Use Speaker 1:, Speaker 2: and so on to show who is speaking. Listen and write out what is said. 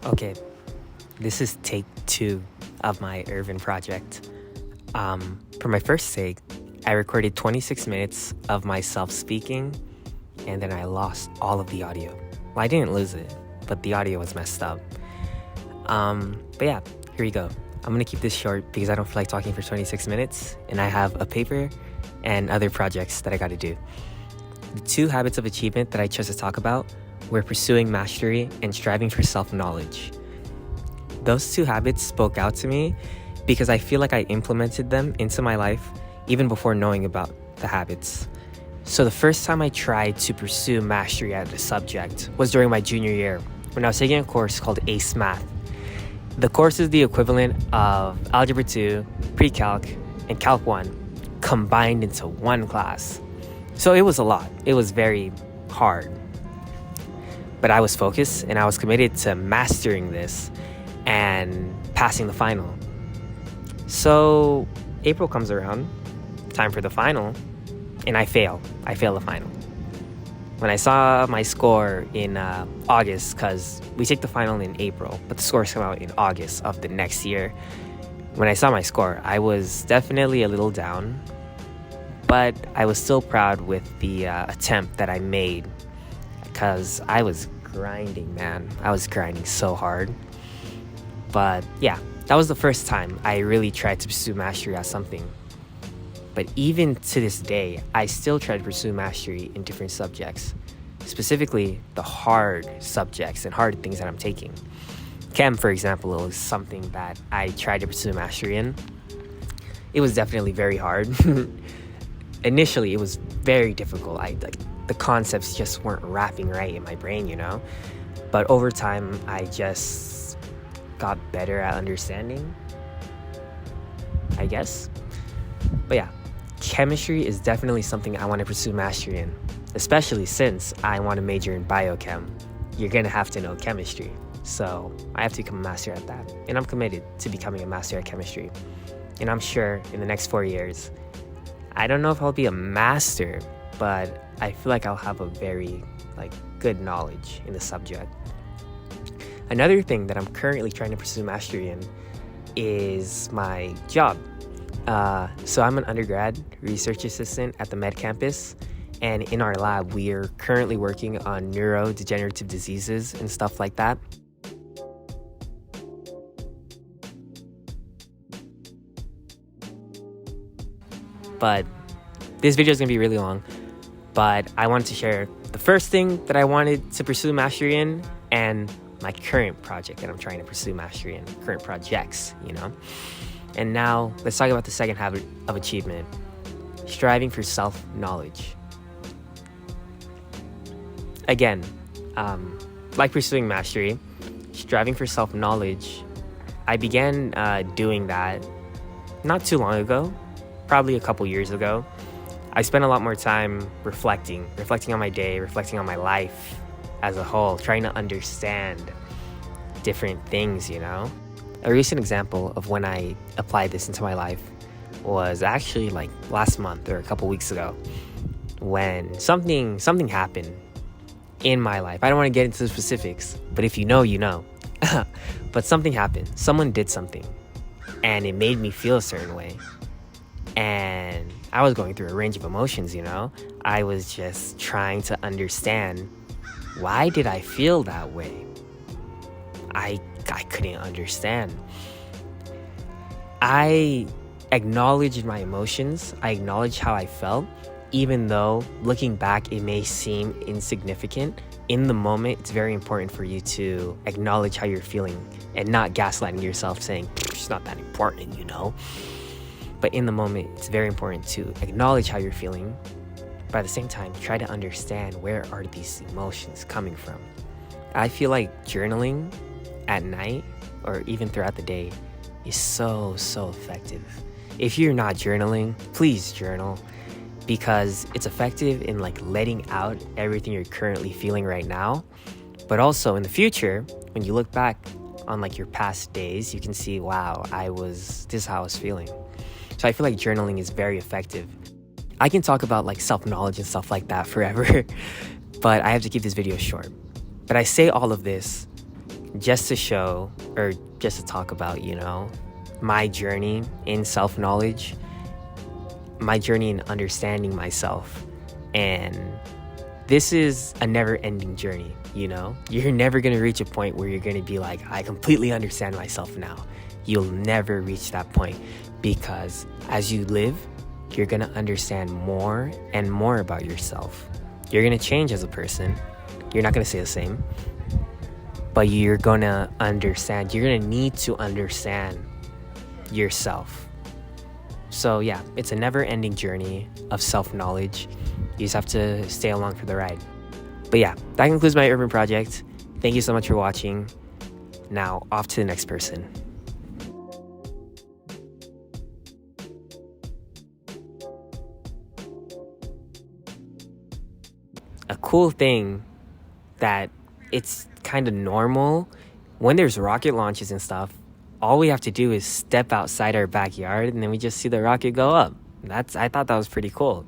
Speaker 1: Okay, this is take 2 of my Irvin project. For my first take, I recorded 26 minutes of myself speaking, and then I lost all of the audio. Well, I didn't lose it, but the audio was messed up. But yeah, here you go. I'm gonna keep this short because I don't feel like talking for 26 minutes, and I have a paper and other projects that I gotta do. The 2 habits of achievement that I chose to talk about were pursuing mastery and striving for self-knowledge. Those 2 habits spoke out to me because I feel like I implemented them into my life even before knowing about the habits. So the first time I tried to pursue mastery at a subject was during my junior year when I was taking a course called ACE Math. The course is the equivalent of Algebra 2, Pre-Calc, and Calc 1 combined into one class. So it was a lot. It was very hard. But I was focused and I was committed to mastering this and passing the final. So April comes around, time for the final, and I fail. I fail the final. When I saw my score in August, because we take the final in April, but the scores come out in August of the next year. When I saw my score, I was definitely a little down, but I was still proud with the attempt that I made because I was grinding, man. I was grinding so hard. But yeah, that was the first time I really tried to pursue mastery at something. But even to this day, I still try to pursue mastery in different subjects, specifically the hard subjects and hard things that I'm taking. Chem, for example, is something that I tried to pursue mastery in. It was definitely very hard. Initially, it was very difficult. The concepts just weren't wrapping right in my brain, But over time, I just got better at understanding, I guess. But yeah, chemistry is definitely something I want to pursue mastery in, especially since I want to major in biochem. You're going to have to know chemistry. So I have to become a master at that. And I'm committed to becoming a master at chemistry. And I'm sure in the next 4 years, I don't know if I'll be a master, but I feel like I'll have a very good knowledge in the subject. Another thing that I'm currently trying to pursue mastery in is my job. So I'm an undergrad research assistant at the med campus, and in our lab we are currently working on neurodegenerative diseases and stuff like that. But this video is going to be really long, but I wanted to share the first thing that I wanted to pursue mastery in and my current project that I'm trying to pursue mastery in, current projects, And now let's talk about the second habit of achievement, striving for self-knowledge. Again, like pursuing mastery, striving for self-knowledge, I began doing that not too long ago, probably a couple years ago. I spent a lot more time reflecting on my day, reflecting on my life as a whole, trying to understand different things, A recent example of when I applied this into my life was actually last month or a couple weeks ago when something happened in my life. I don't want to get into the specifics, but if you know, you know. But something happened. Someone did something and it made me feel a certain way. And I was going through a range of emotions, I was just trying to understand, why did I feel that way? I couldn't understand. I acknowledged my emotions. I acknowledged how I felt, even though looking back, it may seem insignificant. In the moment, it's very important for you to acknowledge how you're feeling and not gaslighting yourself saying, it's not that important, But in the moment, it's very important to acknowledge how you're feeling, but at the same time, try to understand where are these emotions coming from. I feel like journaling at night or even throughout the day is so effective. If you're not journaling, please journal, because it's effective in letting out everything you're currently feeling right now. But also in the future, when you look back on your past days, you can see, wow, this is how I was feeling. So I feel like journaling is very effective. I can talk about self-knowledge and stuff like that forever, but I have to keep this video short. But I say all of this just to show, or just to talk about, my journey in self-knowledge, my journey in understanding myself. And this is a never-ending journey, You're never going to reach a point where you're going to be like, I completely understand myself now. You'll never reach that point, because as you live, you're going to understand more and more about yourself. You're going to change as a person. You're not going to stay the same, but you're going to understand. You're going to need to understand yourself. So yeah, it's a never-ending journey of self-knowledge. You just have to stay along for the ride. But yeah, that concludes my urban project. Thank you so much for watching. Now, off to the next person. A cool thing that it's kind of normal when there's rocket launches and stuff, all we have to do is step outside our backyard and then we just see the rocket go up. I thought that was pretty cool,